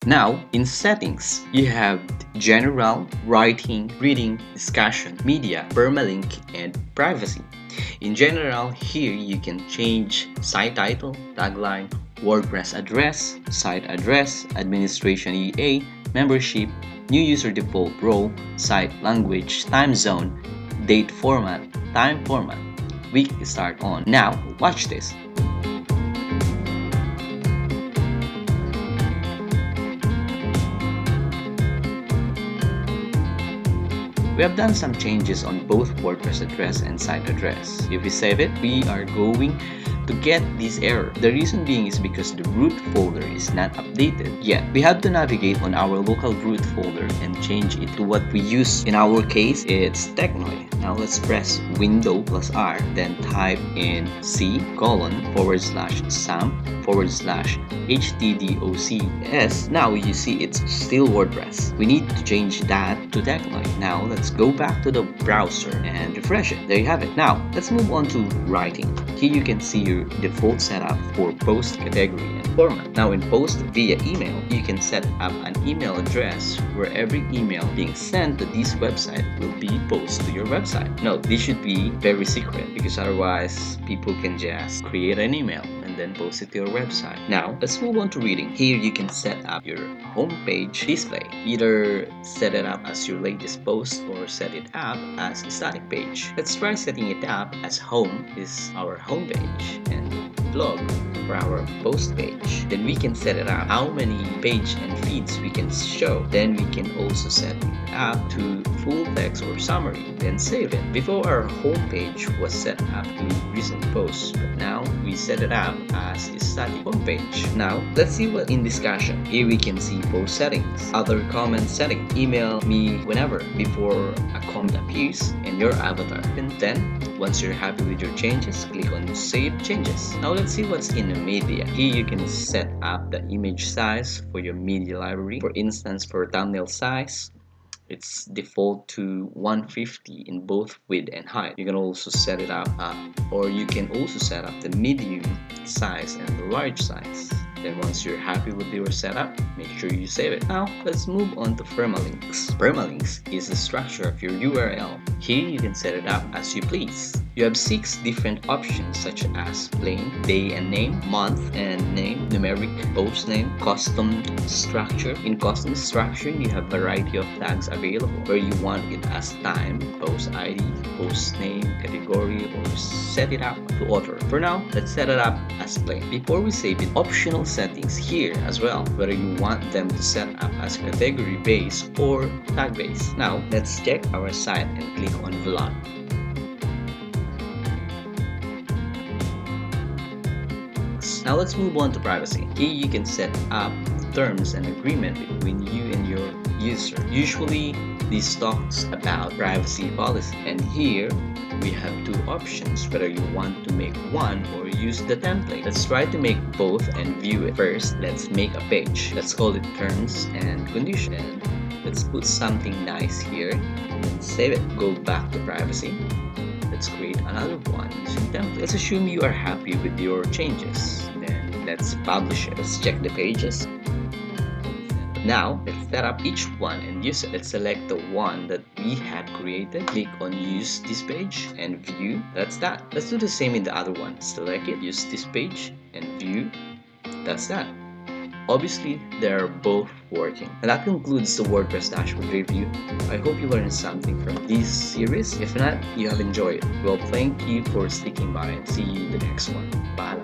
Now, in settings, you have general, writing, reading, discussion, media, permalink, and privacy. In general, here you can change site title, tagline, WordPress address, site address, administration EA, membership, new user default role, site language, time zone, date format, time format, week start on. Now, watch this. We have done some changes on both WordPress address and site address. If we save it, we are going to get this error. The reason being is because the root folder is not updated yet. We have to navigate on our local root folder and change it to what we use. In our case, it's Tech-noy. Now let's press Window plus R, then type in C:/sam/htdocs. Now you see it's still WordPress. We need to change that to Tech-noy. Now let's go back to the browser and refresh it. There you have it. Now let's move on to writing. Here you can see your default setup for post category and format. Now in post via email, you can set up an email address where every email being sent to this website will be posted to your website. No, this should be very secret because otherwise people can just create an email and then post it to your website. Now let's move on to reading. Here you can set up your homepage display. Either set it up as your latest post or set it up as a static page. Let's try setting it up as home is our homepage and blog for our post page. Then we can set it up how many page and feeds we can show. Then we can also set it up to full text or summary, then save it. Before our homepage was set up to recent posts, but now we set it up as a static homepage. Now let's see what in discussion. Here we can see post settings, other comment setting, email me whenever before a comment appears in your avatar. And then once you're happy with your changes, click on Save Changes. Now let's see what's in the media. Here you can set up the image size for your media library. For instance, for thumbnail size, it's default to 150 in both width and height. You can also set it up, or you can also set up the medium size and the large size. Then once you're happy with your setup, make sure you save it. Now let's move on to permalinks. Permalinks is the structure of your URL. Here you can set it up as you please. You have 6 different options such as plain, day and name, month and name, numeric, post name, custom structure. In custom structure, you have variety of tags available where you want it as time, post ID, post name, category, or set it up to author. For now, let's set it up as plain. Before we save it, optional settings here as well, whether you want them to set up as category based or tag based. Now let's check our site and click on vlog. Now let's move on to privacy. Here you can set up terms and agreement between you and your user. Usually this talks about privacy policy, and here we have 2 options whether you want to make one or use the template. Let's try to make both and view it. First, let's make a page. Let's call it terms and conditions. Let's put something nice here and save it. Go back to privacy. Let's create another one using template. Let's assume you are happy with your changes. Then let's publish it. Let's check the pages. Now, let's set up each one and use it. Let's select the one that we had created. Click on use this page and view. That's that. Let's do the same in the other one. Select it, use this page and view. That's that. Obviously, they are both working. And that concludes the WordPress Dashboard review. I hope you learned something from this series. If not, you have enjoyed it. Well, thank you for sticking by and see you in the next one. Bye.